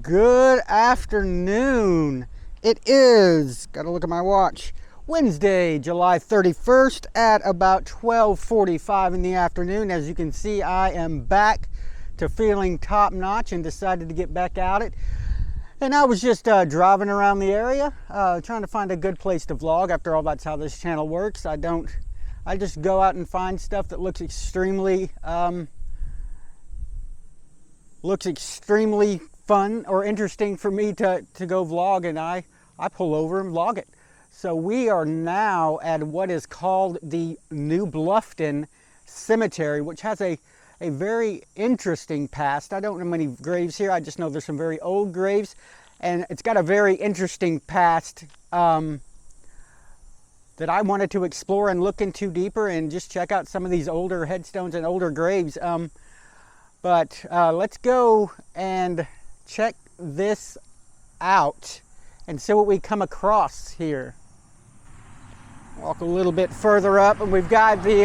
Good afternoon. It is, gotta look at my watch, Wednesday, July 31st at about 12:45 in the afternoon. As you can see, I am back to feeling top notch and decided to get back at it. And I was just driving around the area, trying to find a good place to vlog. After all, that's how this channel works. I just go out and find stuff that looks extremely fun or interesting for me to go vlog, and I pull over and vlog it. So we are now at what is called the New Bluffton Cemetery, which has a very interesting past. I don't know many graves here. I just know there's some very old graves, and it's got a very interesting past that I wanted to explore and look into deeper and just check out some of these older headstones and older graves. But let's go and check this out and see what we come across here. Walk a little bit further up, and we've got the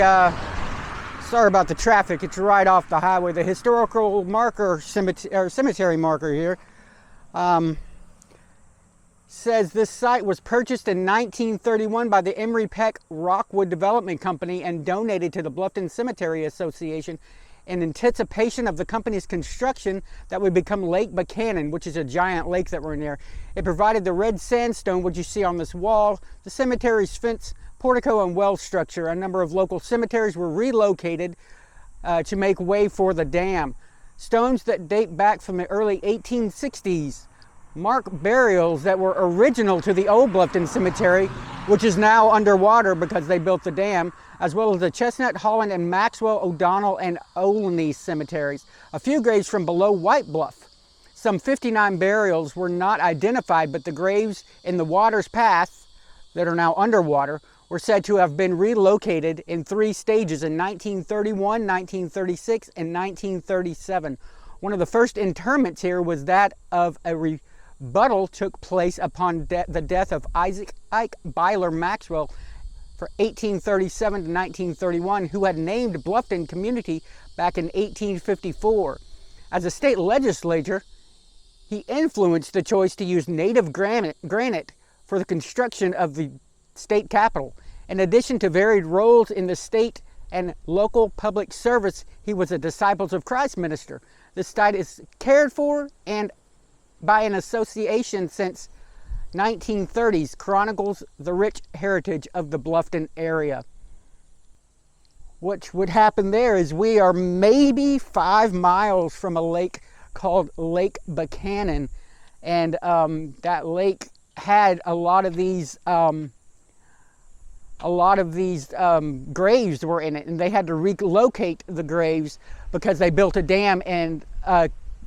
sorry about the traffic, it's right off the highway, the historical marker cemetery marker here says this site was purchased in 1931 by the Emery Peck Rockwood Development Company and donated to the Bluffton Cemetery Association in anticipation of the company's construction that would become Lake Buchanan, which is a giant lake that we're near. It provided the red sandstone, which you see on this wall, the cemetery's fence, portico, and well structure. A number of local cemeteries were relocated to make way for the dam. Stones that date back from the early 1860s mark burials that were original to the old Bluffton Cemetery, which is now underwater because they built the dam, as well as the Chestnut, Holland, and Maxwell, O'Donnell, and Olney cemeteries. A few graves from below White Bluff. Some 59 burials were not identified, but the graves in the water's path that are now underwater were said to have been relocated in 3 stages in 1931, 1936, and 1937. One of the first interments here was that of a rebuttal took place upon the death of Ike Byler Maxwell for 1837 to 1931, who had named Bluffton Community back in 1854. As a state legislator, he influenced the choice to use native granite for the construction of the state capitol. In addition to varied roles in the state and local public service, he was a Disciples of Christ minister. This site is cared for and by an association since 1930s, chronicles the rich heritage of the Bluffton area. What would happen there is we are maybe 5 miles from a lake called Lake Buchanan, and that lake had a lot of these graves were in it, and they had to relocate the graves because they built a dam, and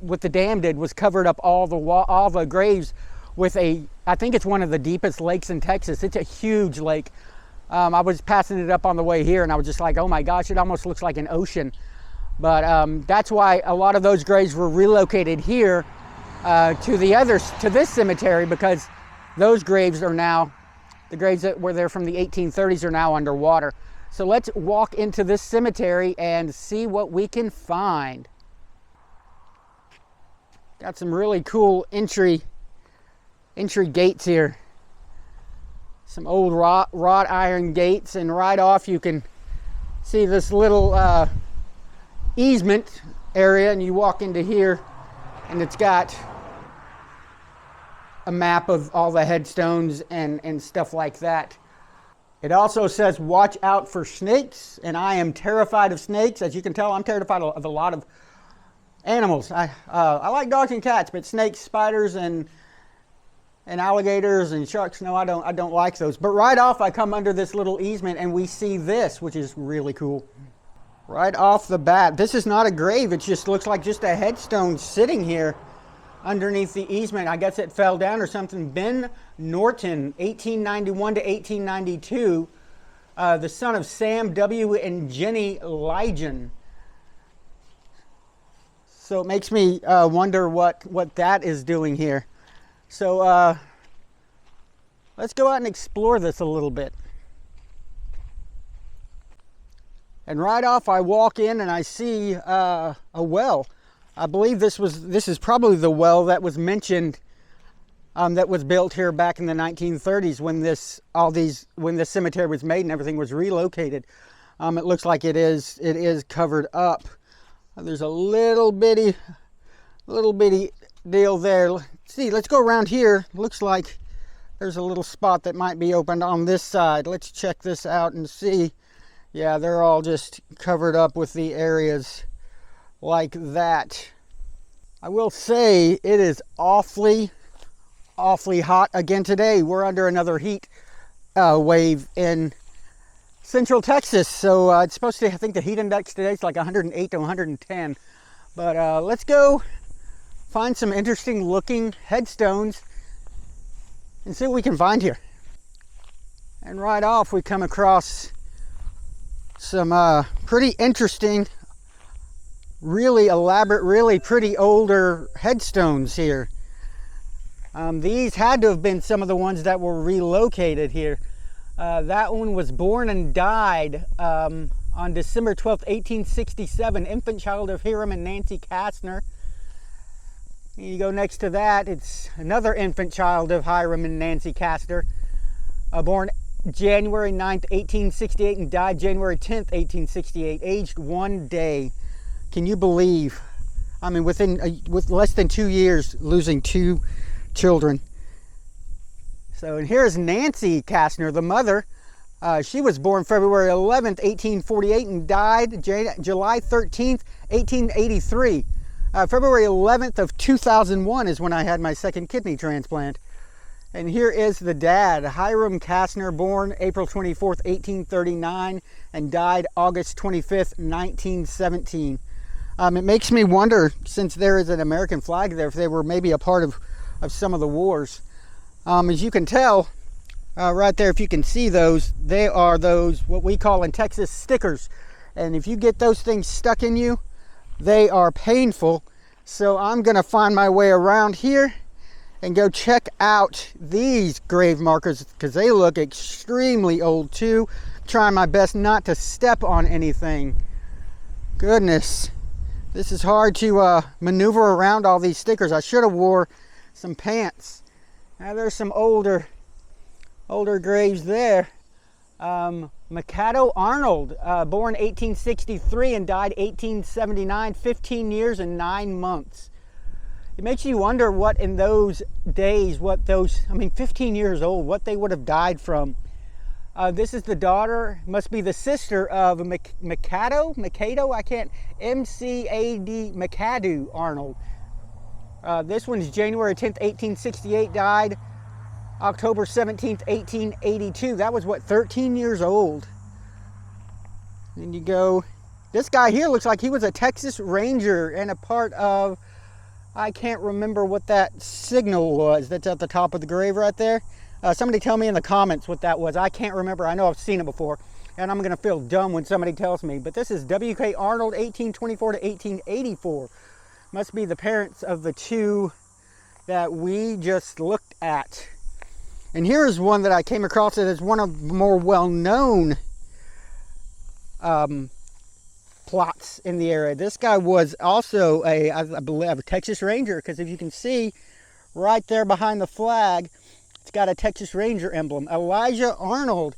what the dam did was covered up all the graves with I think it's one of the deepest lakes in Texas. It's a huge lake. I was passing it up on the way here, and I was just like, oh my gosh, it almost looks like an ocean. But that's why a lot of those graves were relocated here to this cemetery, because those graves are now, the graves that were there from the 1830s are now underwater. So let's walk into this cemetery and see what we can find. Got some really cool entry gates here. Some old wrought iron gates, and right off you can see this little easement area, and you walk into here and it's got a map of all the headstones and stuff like that. It also says watch out for snakes, and I am terrified of snakes. As you can tell, I'm terrified of a lot of animals. I like dogs and cats, but snakes, spiders, and alligators and sharks, no, I don't like those. But right off, I come under this little easement, and we see this, which is really cool. Right off the bat, this is not a grave. It just looks like just a headstone sitting here underneath the easement. I guess it fell down or something. Ben Norton, 1891 to 1892, the son of Sam W. and Jenny Lygen. So it makes me wonder what that is doing here. So let's go out and explore this a little bit. And right off I walk in and I see a well. I believe this is probably the well that was mentioned, that was built here back in the 1930s when this cemetery was made and everything was relocated. It looks like it is covered up. There's a little bitty deal there. Let's see, let's go around here. Looks like there's a little spot that might be opened on this side. Let's check this out and see. Yeah, they're all just covered up with the areas like that. I will say it is awfully hot again today. We're under another heat wave in Central Texas, so it's supposed to, I think the heat index today is like 108 to 110. But let's go find some interesting looking headstones and see what we can find here. And right off we come across some pretty interesting, really elaborate, really pretty older headstones here. These had to have been some of the ones that were relocated here. That one was born and died on December 12th, 1867, infant child of Hiram and Nancy Kastner. You go next to that, it's another infant child of Hiram and Nancy Kastner, born January 9th, 1868 and died January 10th, 1868, aged 1 day. Can you believe? I mean, with less than 2 years, losing 2 children. So, and here's Nancy Kastner, the mother. She was born February 11th, 1848 and died July 13th, 1883. February 11th of 2001 is when I had my second kidney transplant. And here is the dad, Hiram Kastner, born April 24th, 1839 and died August 25th, 1917. It makes me wonder, since there is an American flag there, if they were maybe a part of some of the wars. As you can tell, right there, if you can see those, they are those, what we call in Texas, stickers. And if you get those things stuck in you, they are painful. So I'm gonna find my way around here and go check out these grave markers because they look extremely old too. Trying my best not to step on anything. Goodness, this is hard to maneuver around all these stickers. I should have wore some pants. Now there's some older graves there. Mikado Arnold, born 1863 and died 1879, 15 years and 9 months. It makes you wonder what in those days, 15 years old, what they would have died from. This is the daughter, must be the sister of Mikado, M-C-A-D, Mikado Arnold. This one's January 10th, 1868, died October 17th, 1882. That was, 13 years old. Then you go, this guy here looks like he was a Texas Ranger and a part of, I can't remember what that signal was that's at the top of the grave right there. Somebody tell me in the comments what that was. I can't remember. I know I've seen it before, and I'm going to feel dumb when somebody tells me. But this is W.K. Arnold, 1824 to 1884. Must be the parents of the two that we just looked at. And here is one that I came across that is one of the more well-known plots in the area. This guy was also I believe, a Texas Ranger, because if you can see right there behind the flag, it's got a Texas Ranger emblem. Elijah Arnold.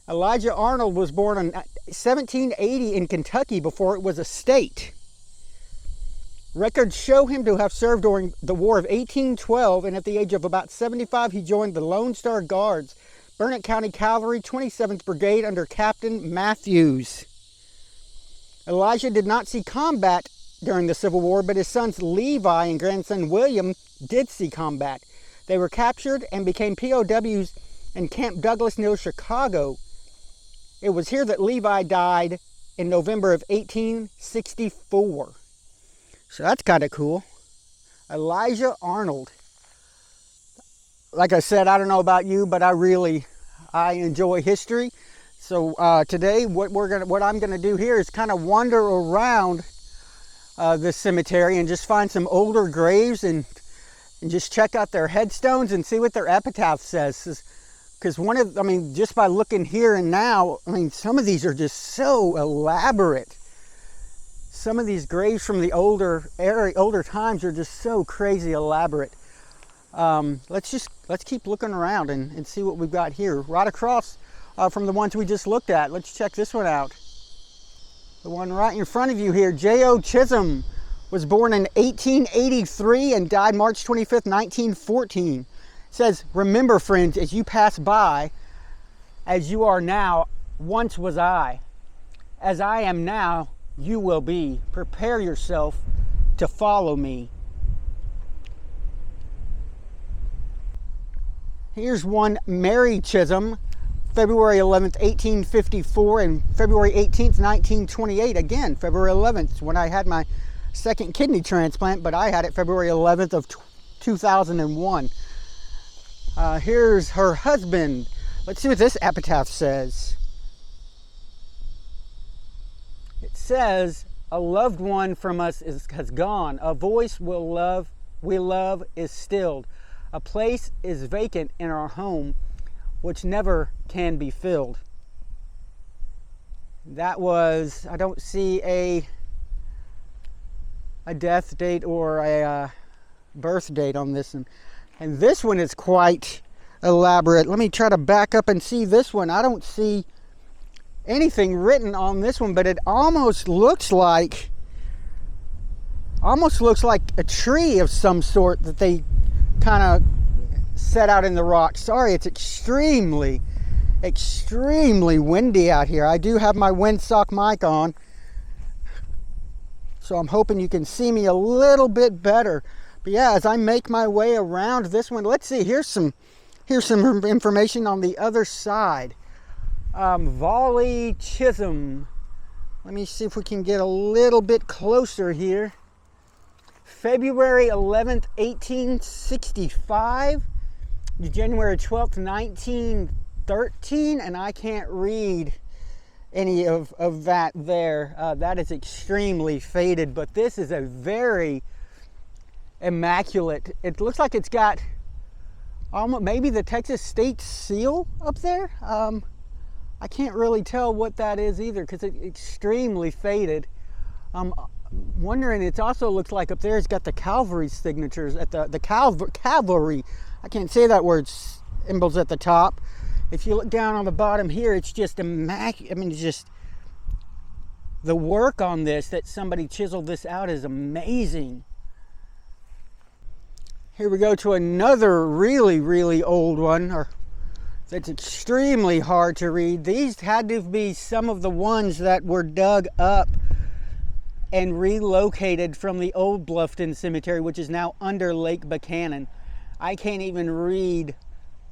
Elijah Arnold was born in 1780 in Kentucky before it was a state. Records show him to have served during the War of 1812, and at the age of about 75, he joined the Lone Star Guards, Burnett County Cavalry, 27th Brigade under Captain Matthews. Elijah did not see combat during the Civil War, but his sons Levi and grandson William did see combat. They were captured and became POWs in Camp Douglas near Chicago. It was here that Levi died in November of 1864. So that's kind of cool. Elijah Arnold. Like I said, I don't know about you, but I enjoy history. So today, what I'm gonna do here is kind of wander around this cemetery and just find some older graves and just check out their headstones and see what their epitaph says. Because just by looking here and now, some of these are just so elaborate. Some of these graves from the older times are just so crazy elaborate. Let's keep looking around and see what we've got here. Right across from the ones we just looked at. Let's check this one out. The one right in front of you here, J.O. Chisholm, was born in 1883 and died March 25th, 1914. It says, remember, friends, as you pass by, as you are now, once was I. As I am now, you will be. Prepare yourself to follow me. Here's one Mary Chisholm, February 11th, 1854, and February 18th, 1928. Again, February 11th, when I had my second kidney transplant, but I had it February 11th of 2001. Here's her husband. Let's see what this epitaph says. It says, a loved one from us has gone. A voice we love is stilled. A place is vacant in our home, which never can be filled. That was, I don't see a death date or a birth date on this one. And this one is quite elaborate. Let me try to back up and see this one. I don't see anything written on this one, but it almost looks like a tree of some sort that they kind of set out in the rock. Sorry, it's extremely windy out here. I do have my windsock mic on, so I'm hoping you can see me a little bit better. But yeah, as I make my way around this one, let's see, here's some information on the other side. Volley Chisholm. Let me see if we can get a little bit closer here. February 11th, 1865 to January 12th, 1913, and I can't read any of that there. That is extremely faded, but this is a very immaculate. It looks like it's got almost maybe the Texas state seal up there. I can't really tell what that is either because it's extremely faded. Wondering, it also looks like up there it's got the cavalry signatures at the cavalry. I can't say that word, symbols at the top. If you look down on the bottom here, it's just immaculate. I mean, it's just the work on this, that somebody chiseled this out, is amazing. Here we go to another really old one that's extremely hard to read. These had to be some of the ones that were dug up and relocated from the old Bluffton Cemetery, which is now under Lake Buchanan. I can't even read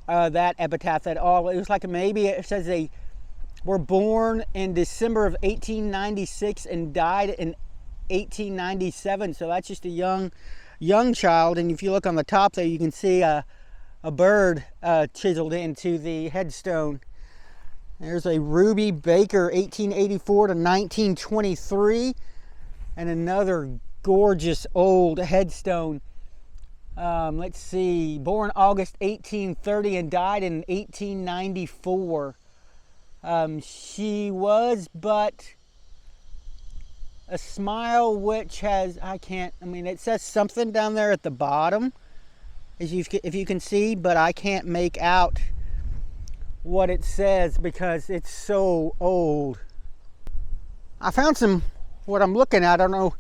that epitaph at all. It was like maybe it says they were born in December of 1896 and died in 1897. So that's just a young child. And if you look on the top there, you can see a bird chiseled into the headstone. There's a Ruby Baker, 1884 to 1923. And another gorgeous old headstone. Let's see, born August 1830 and died in 1894. She was but a smile which has, it says something down there at the bottom, if you can see, but I can't make out what it says because it's so old. I found what I'm looking at, I don't know,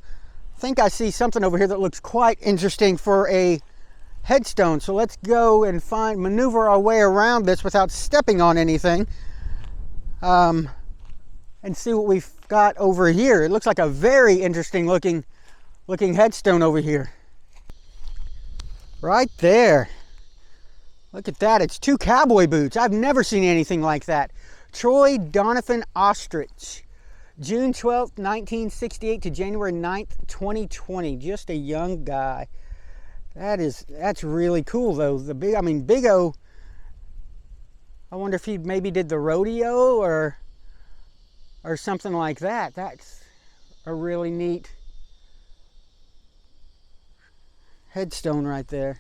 I think I see something over here that looks quite interesting for a headstone. So let's go and maneuver our way around this without stepping on anything, and see what we've got over here. It looks like a very interesting looking headstone over here. Right there. Look at that, it's two cowboy boots. I've never seen anything like that. Troy Donovan Ostrich. June 12th, 1968 to January 9th, 2020. Just a young guy. That's really cool though. Big O, I wonder if he maybe did the rodeo or something like that. That's a really neat headstone right there.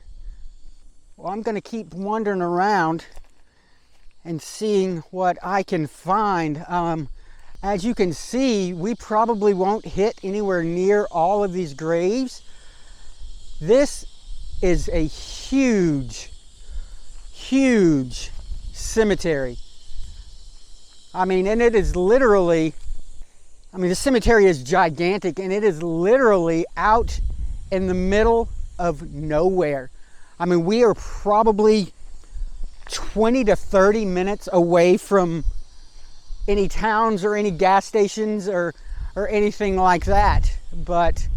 Well, I'm going to keep wandering around and seeing what I can find. As you can see, we probably won't hit anywhere near all of these graves. This is a huge, huge cemetery. I mean, and it is literally, the cemetery is gigantic, and it is literally out in the middle of nowhere. I mean, we are probably 20 to 30 minutes away from any towns or any gas stations or anything like that. But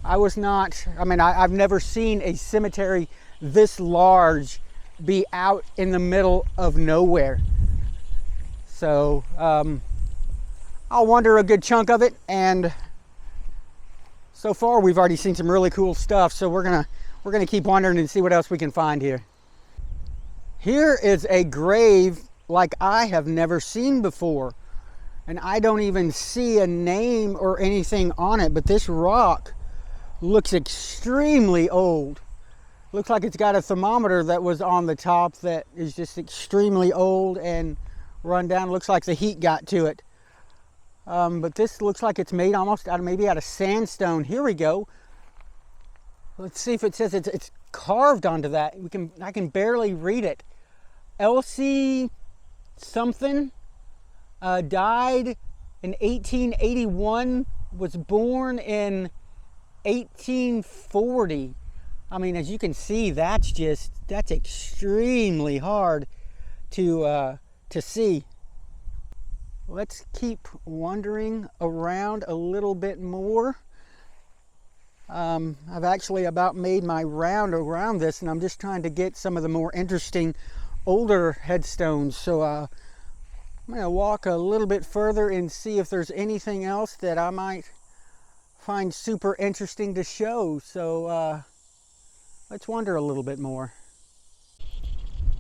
I've never seen a cemetery this large be out in the middle of nowhere. So I'll wander a good chunk of it, and so far we've already seen some really cool stuff, so we're gonna keep wandering and see what else we can find here. Here is a grave like I have never seen before, and I don't even see a name or anything on it, but this rock looks extremely old. Looks like it's got a thermometer that was on the top that is just extremely old and run down. Looks like the heat got to it. But this looks like it's made almost out of sandstone. Here we go. Let's see if it says it's carved onto that. I can barely read it. Elsie something died in 1881, was born in 1840. I mean, as you can see, that's extremely hard to see. Let's keep wandering around a little bit more. I've actually about made my round around this, and I'm just trying to get some of the more interesting older headstones. So I'm going to walk a little bit further and see if there's anything else that I might find super interesting to show. So let's wander a little bit more.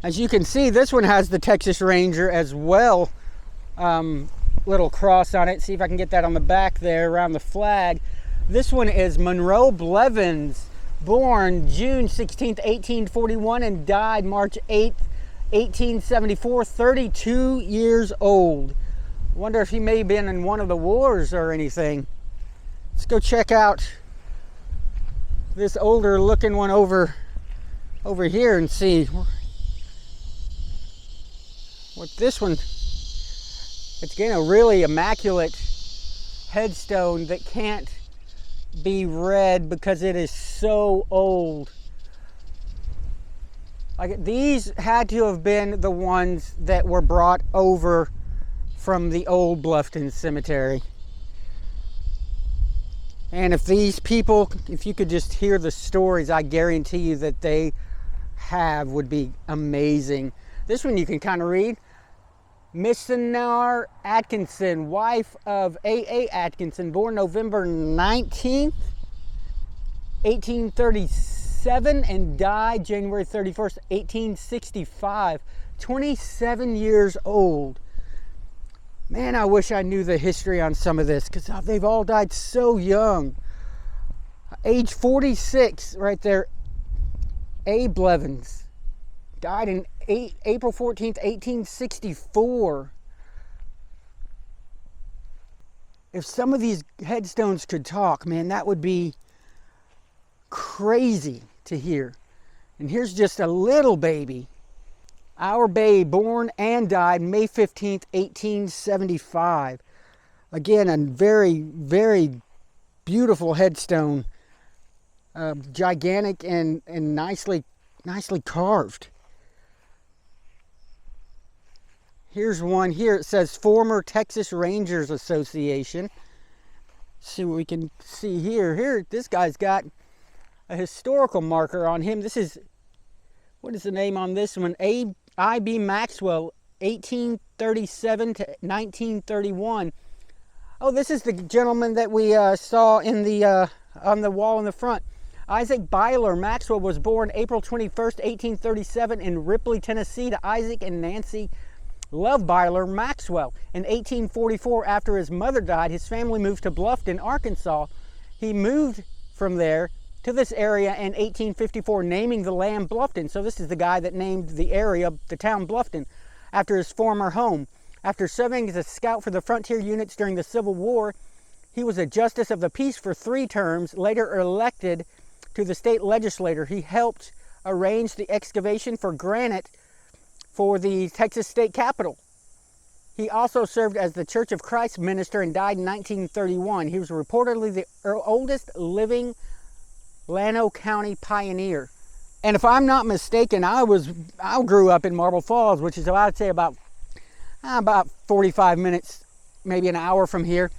As you can see, this one has the Texas Ranger as well. Little cross on it. See if I can get that on the back there around the flag. This one is Monroe Blevins, born June 16th, 1841 and died March 8th, 1874, 32 years old. Wonder if he may have been in one of the wars or anything. Let's go check out this older looking one over here and see what this one. It's getting a really immaculate headstone that can't be read because it is so old. Like, these had to have been the ones that were brought over from the old Bluffton Cemetery. And if these people, if you could just hear the stories, I guarantee you that they would be amazing. This one you can kind of read. Miss Sinar Atkinson, wife of A.A. Atkinson, born November 19th, 1837 and died January 31st, 1865. 27 years old. Man, I wish I knew the history on some of this, because they've all died so young. Age 46 right there. A. Blevins died in April 14th, 1864. If some of these headstones could talk, man, that would be crazy to hear. And here's just a little baby. Our babe, born and died May 15th, 1875. Again, a very, very beautiful headstone. Gigantic and nicely carved. Here's one here. It says former Texas Rangers Association. See what we can see here. Here, this guy's got a historical marker on him. This is, what is the name on this one? I.B. Maxwell, 1837 to 1931. Oh, this is the gentleman that we saw in the on the wall in the front. Isaac Byler Maxwell was born April 21st, 1837 in Ripley, Tennessee to Isaac and Nancy Love Byler Maxwell. In 1844, after his mother died, his family moved to Bluffton, Arkansas. He moved from there to this area in 1854, naming the land Bluffton. So this is the guy that named the area, the town Bluffton, after his former home. After serving as a scout for the frontier units during the Civil War, he was a justice of the peace for 3 terms, later elected to the state legislature. He helped arrange the excavation for granite for the Texas state capitol. He also served as the Church of Christ minister and died in 1931. He was reportedly the oldest living Llano County pioneer. And if I'm not mistaken, I grew up in Marble Falls, which is, I'd say, about 45 minutes, maybe an hour from here.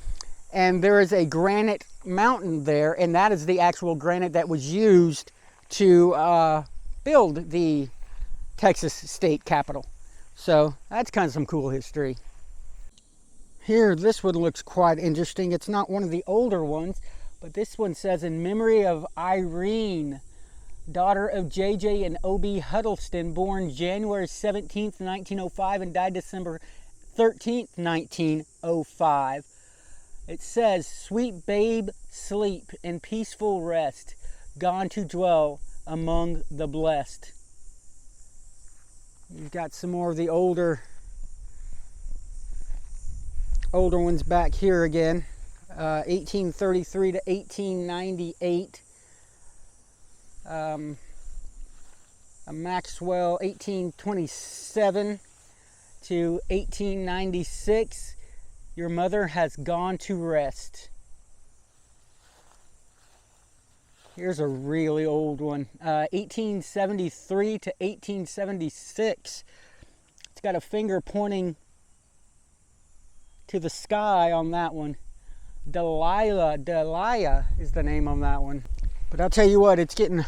And there is a granite mountain there, and that is the actual granite that was used to build the Texas state capitol. So that's kind of some cool history. Here, this one looks quite interesting. It's not one of the older ones, but this one says, in memory of Irene, daughter of J.J. and O.B. Huddleston, born January 17th, 1905 and died December 13th, 1905. It says, sweet babe, sleep in peaceful rest, gone to dwell among the blessed. You've got some more of the older ones back here again. 1833 to 1898. A Maxwell, 1827 to 1896. Your mother has gone to rest. Here's a really old one. 1873 to 1876. It's got a finger pointing to the sky on that one. Delia is the name on that one. But I'll tell you what, it's getting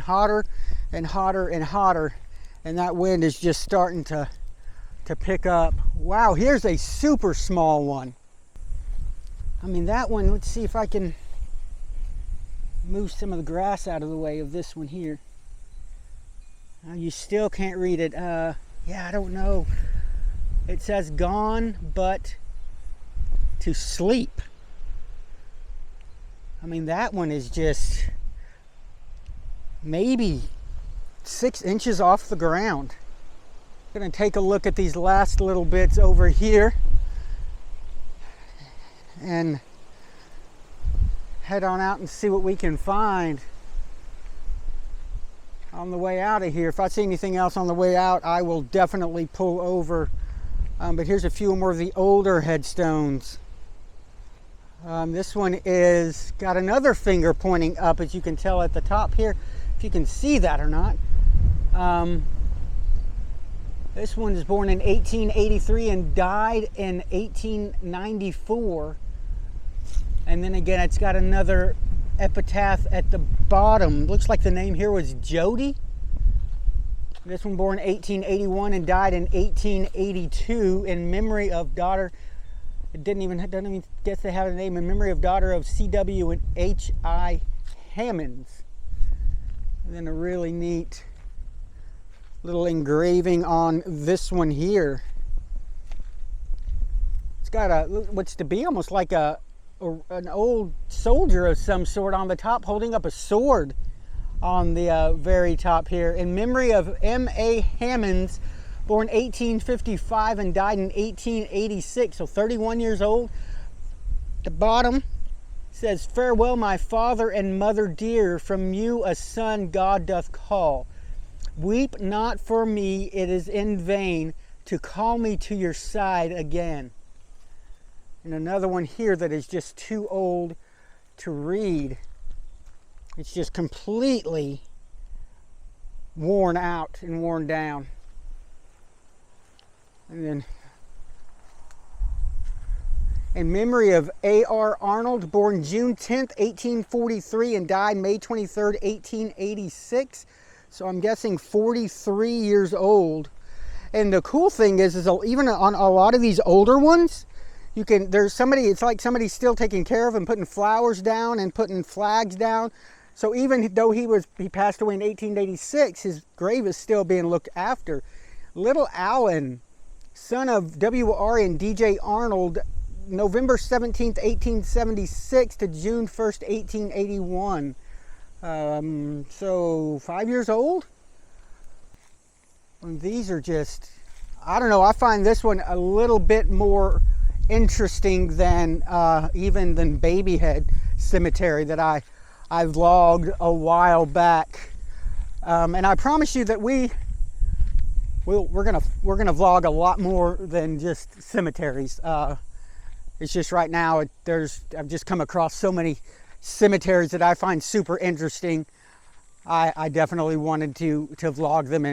hotter and hotter and hotter, and that wind is just starting to pick up. Wow, here's a super small one. I mean, that one, let's see if I can move some of the grass out of the way of this one here. You still can't read it. Yeah, I don't know. It says gone but to sleep. I mean, that one is just maybe 6 inches off the ground. I'm going to take a look at these last little bits over here and head on out and see what we can find on the way out of here. If I see anything else on the way out, I will definitely pull over. But here's a few more of the older headstones. This one is got another finger pointing up, as you can tell at the top here, if you can see that or not. This one is born in 1883 and died in 1894. And then again, it's got another epitaph at the bottom. Looks like the name here was Jody. This one born in 1881 and died in 1882 in memory of daughter. It doesn't even guess they have a name, in memory of daughter of C.W. and H.I. Hammonds. And then a really neat little engraving on this one here. It's got what's to be almost like an old soldier of some sort on the top, holding up a sword on the very top here, in memory of M.A. Hammonds, born 1855 and died in 1886, so 31 years old. The bottom says, farewell, my father and mother dear, from you a son God doth call. Weep not for me, it is in vain to call me to your side again. And another one here that is just too old to read. It's just completely worn out and worn down. And then, in memory of A.R. Arnold, born June 10th, 1843 and died May 23rd, 1886. So I'm guessing 43 years old. And the cool thing is even on a lot of these older ones, there's somebody, it's like somebody's still taking care of and putting flowers down and putting flags down. So even though he passed away in 1886, his grave is still being looked after. Little Alan, son of W.R. and D.J. Arnold, November 17th, 1876 to June 1st, 1881. So 5 years old. And these are just, I don't know, I find this one a little bit more interesting than even than Babyhead Cemetery that I vlogged a while back. And I promise you that we're gonna vlog a lot more than just cemeteries. It's just right now I've just come across so many cemeteries that I find super interesting. I definitely wanted to vlog them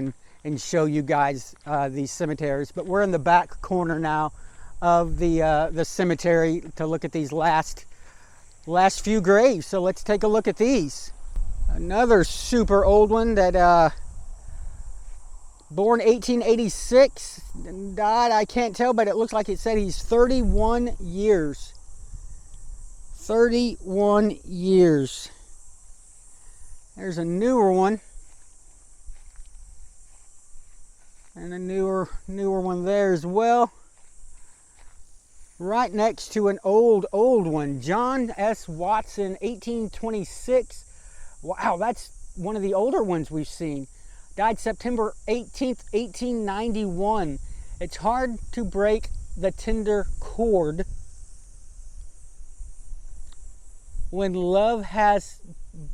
and show you guys these cemeteries. But we're in the back corner now of the cemetery to look at these last few graves. So let's take a look at these. Another super old one that born 1886 and died, I can't tell, but it looks like it said he's 31 years. 31 years. There's a newer one. And a newer one there as well. Right next to an old one. John S. Watson, 1826. Wow, that's one of the older ones we've seen. Died September 18th, 1891. It's hard to break the tender cord when love has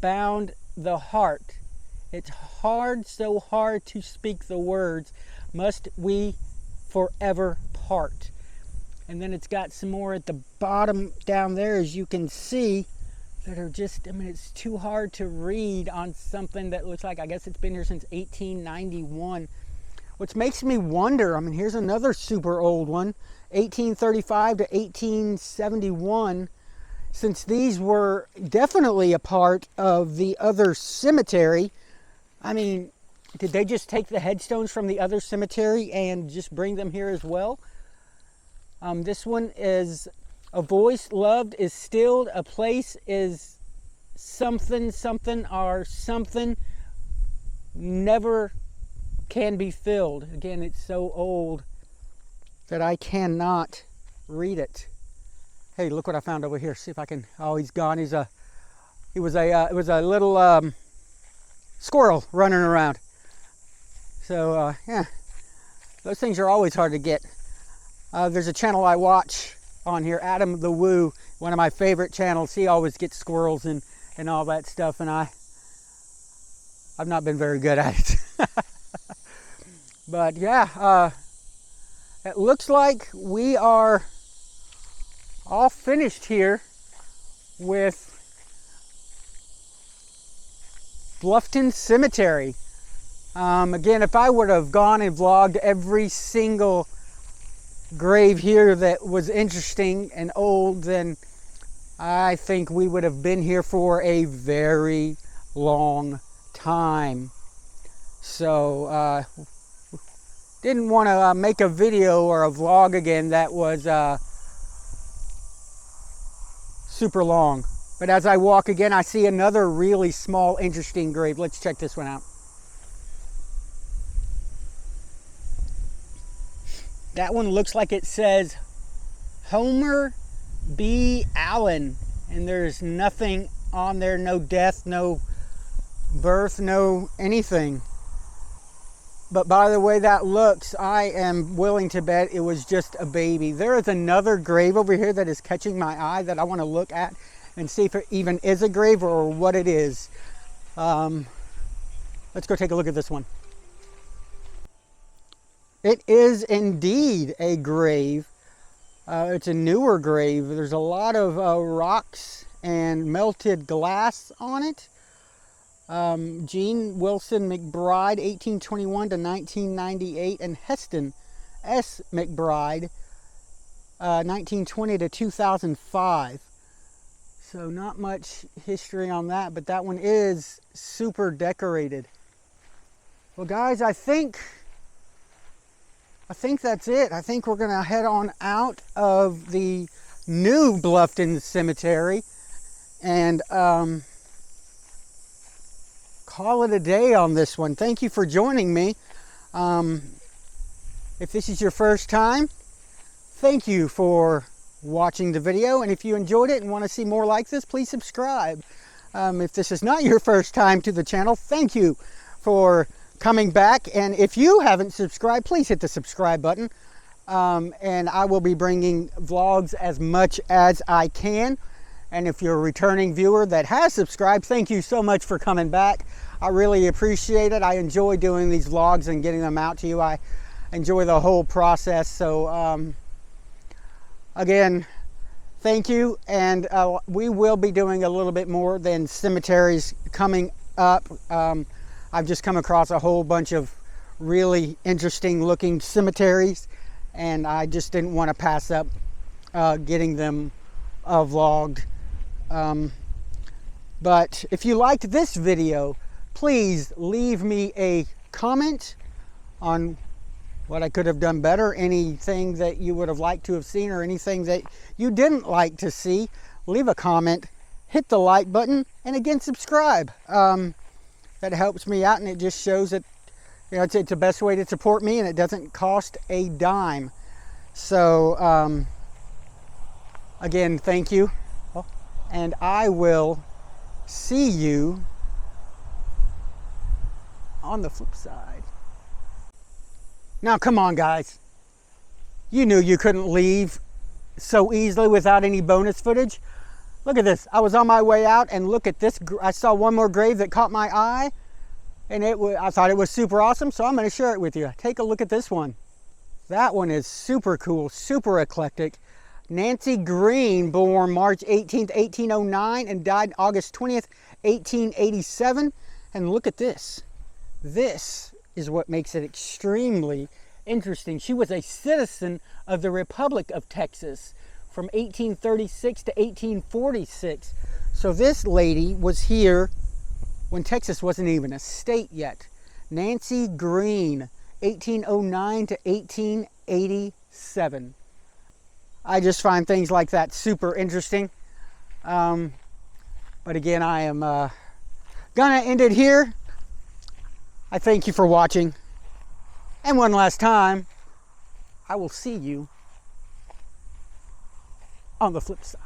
bound the heart. It's hard, so hard to speak the words, must we forever part. And then it's got some more at the bottom down there, as you can see, that are just, I mean, it's too hard to read on something that looks like, I guess it's been here since 1891. Which makes me wonder, I mean, here's another super old one, 1835 to 1871. Since these were definitely a part of the other cemetery, I mean, did they just take the headstones from the other cemetery and just bring them here as well? This one is, a voice loved is stilled, a place is something, or something never can be filled. Again, it's so old that I cannot read it. Hey, look what I found over here. See if I can, oh, he's gone. It was a little squirrel running around. So, yeah, those things are always hard to get. There's a channel I watch on here, Adam the Woo, one of my favorite channels. He always gets squirrels and all that stuff, and I've not been very good at it. But yeah, it looks like we are all finished here with Bluffton Cemetery. Again, if I would have gone and vlogged every single grave here that was interesting and old, then I think we would have been here for a very long time. So didn't want to make a video or a vlog again that was super long. But as I walk again, I see another really small interesting grave. Let's check this one out. That one looks like it says Homer B. Allen, and there's nothing on there, no death, no birth, no anything. But by the way that looks, I am willing to bet it was just a baby. There is another grave over here that is catching my eye that I want to look at and see if it even is a grave or what it is. Let's go take a look at this one. It is indeed a grave. It's a newer grave. There's a lot of rocks and melted glass on it. Jean Wilson McBride, 1821 to 1998, and Heston S. McBride, 1920 to 2005. So not much history on that, but that one is super decorated. Well, guys, I think that's it. I think we're going to head on out of the new Bluffton Cemetery and call it a day on this one. Thank you for joining me. If this is your first time, thank you for watching the video. And if you enjoyed it and want to see more like this, please subscribe. If this is not your first time to the channel, thank you for coming back. And if you haven't subscribed, please hit the subscribe button. And I will be bringing vlogs as much as I can. And if you're a returning viewer that has subscribed, thank you so much for coming back. I really appreciate it. I enjoy doing these vlogs and getting them out to you. I enjoy the whole process. So again, thank you. And we will be doing a little bit more than cemeteries coming up. I've just come across a whole bunch of really interesting looking cemeteries, and I just didn't want to pass up getting them vlogged. But if you liked this video, please leave me a comment on what I could have done better, anything that you would have liked to have seen, or anything that you didn't like to see. Leave a comment, hit the like button, and again, subscribe. That helps me out, and it just shows that, you know, it's the best way to support me, and it doesn't cost a dime. So again, thank you, and I will see you on the flip side. Now, come on, guys. You knew you couldn't leave so easily without any bonus footage. Look at this. I was on my way out, and look at this. I saw one more grave that caught my eye, and I thought it was super awesome, so I'm going to share it with you. Take a look at this one. That one is super cool, super eclectic. Nancy Green, born March 18th, 1809, and died August 20th, 1887. And look at this. This is what makes it extremely interesting. She was a citizen of the Republic of Texas from 1836 to 1846. So this lady was here when Texas wasn't even a state yet. Nancy Green, 1809 to 1887. I just find things like that super interesting. But again, I am gonna end it here. I thank you for watching. And one last time, I will see you on the flip side.